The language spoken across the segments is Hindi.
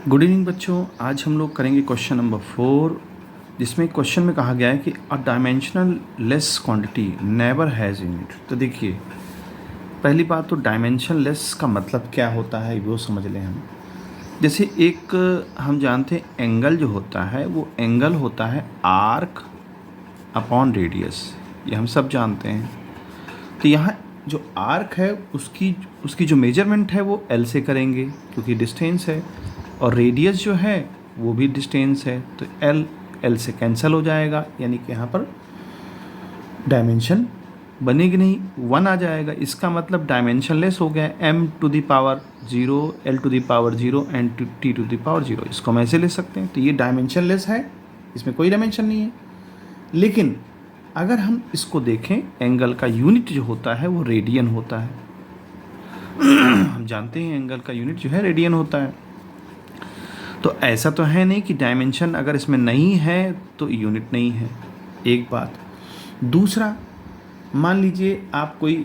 गुड इवनिंग बच्चों, आज हम लोग करेंगे क्वेश्चन नंबर 4, जिसमें क्वेश्चन में कहा गया है कि a dimensionless quantity never has unit. तो देखिए, पहली बात तो डायमेंशन लेस का मतलब क्या होता है वो समझ लें हम। जैसे एक हम जानते हैं एंगल जो होता है वो एंगल होता है आर्क अपॉन रेडियस, ये हम सब जानते हैं। तो यहाँ जो आर्क है उसकी उसकी जो मेजरमेंट है वो एल से करेंगे क्योंकि डिस्टेंस है, और रेडियस जो है वो भी डिस्टेंस है, तो एल एल से कैंसिल हो जाएगा, यानी कि यहाँ पर डायमेंशन बनेगी नहीं, 1 आ जाएगा। इसका मतलब डायमेंशन लेस हो गया, m to the power 0, l to the power 0 and t to the power 0। इसको हम ऐसे ले सकते हैं। तो ये डायमेंशन लेस है, इसमें कोई डायमेंशन नहीं है। लेकिन अगर हम इसको देखें, एंगल का यूनिट जो होता है वो रेडियन होता है। हम जानते हैं एंगल का यूनिट जो है रेडियन होता है। तो ऐसा तो है नहीं कि डायमेंशन अगर इसमें नहीं है तो यूनिट नहीं है, एक बात। दूसरा, मान लीजिए आप कोई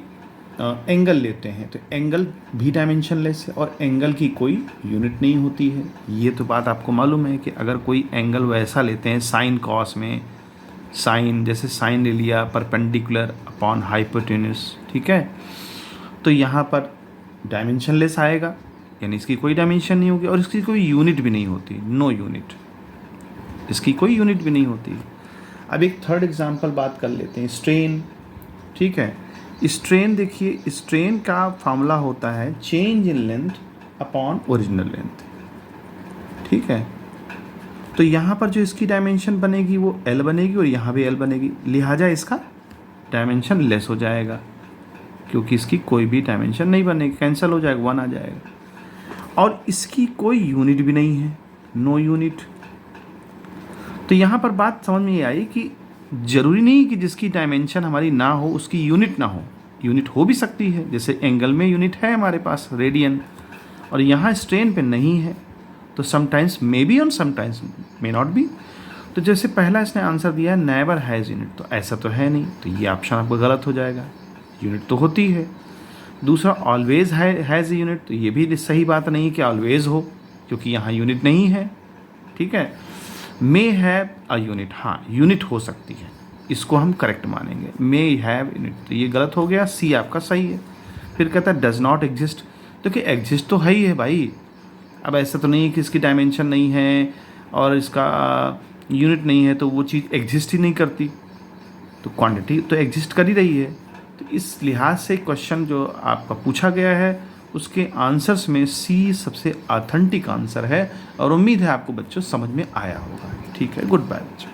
एंगल लेते हैं, तो एंगल भी डायमेंशन लेस है और एंगल की कोई यूनिट नहीं होती है। ये तो बात आपको मालूम है कि अगर कोई एंगल वैसा लेते हैं साइन कॉस में, साइन जैसे साइन ले लिया परपेंडिकुलर अपॉन हाइपोटेन्यूस, ठीक है, तो यहाँ पर डायमेंशन लेस आएगा, यानी इसकी कोई डायमेंशन नहीं होगी और इसकी कोई यूनिट भी नहीं होती, नो यूनिट, इसकी कोई यूनिट भी नहीं होती। अब एक थर्ड एग्जांपल बात कर लेते हैं, स्ट्रेन, ठीक है। स्ट्रेन देखिए, स्ट्रेन का फार्मूला होता है change in length upon original length, ठीक है। तो यहाँ पर जो इसकी डायमेंशन बनेगी वो एल बनेगी और यहाँ भी एल बनेगी, लिहाजा इसका डायमेंशन लेस हो जाएगा क्योंकि इसकी कोई भी डायमेंशन नहीं बनेगी, कैंसिल हो जाएगा, 1 आ जाएगा। और इसकी कोई यूनिट भी नहीं है, नो यूनिट। तो यहाँ पर बात समझ में ये आई कि ज़रूरी नहीं कि जिसकी डायमेंशन हमारी ना हो उसकी यूनिट ना हो, यूनिट हो भी सकती है। जैसे एंगल में यूनिट है हमारे पास रेडियन, और यहाँ स्ट्रेन पे नहीं है, तो समटाइम्स मे बी और समटाइम्स मे नॉट बी। तो जैसे पहला इसने आंसर दिया है नेवर हैज़ यूनिट, तो ऐसा तो है नहीं, तो ये ऑप्शन आपको गलत हो जाएगा, यूनिट तो होती है। दूसरा, ऑलवेज हैज़ यूनिट, तो ये भी सही बात नहीं है कि ऑलवेज हो क्योंकि यहाँ यूनिट नहीं है, ठीक है। मे हैव अ यूनिट, हाँ यूनिट हो सकती है, इसको हम करेक्ट मानेंगे, मे हैव यूनिट, तो ये गलत हो गया, सी आपका सही है। फिर कहता है डज नॉट एग्जिस्ट, तो कि एग्जिस्ट तो है ही है भाई। अब ऐसा तो नहीं है कि इसकी डायमेंशन नहीं है और इसका यूनिट नहीं है तो वो चीज़ एग्जिस्ट ही नहीं करती, तो क्वांटिटी तो एग्जिस्ट कर ही रही है। तो इस लिहाज से क्वेश्चन जो आपका पूछा गया है उसके आंसर्स में सी सबसे ऑथेंटिक आंसर है, और उम्मीद है आपको बच्चों समझ में आया होगा। ठीक है, गुड बाय बच्चों।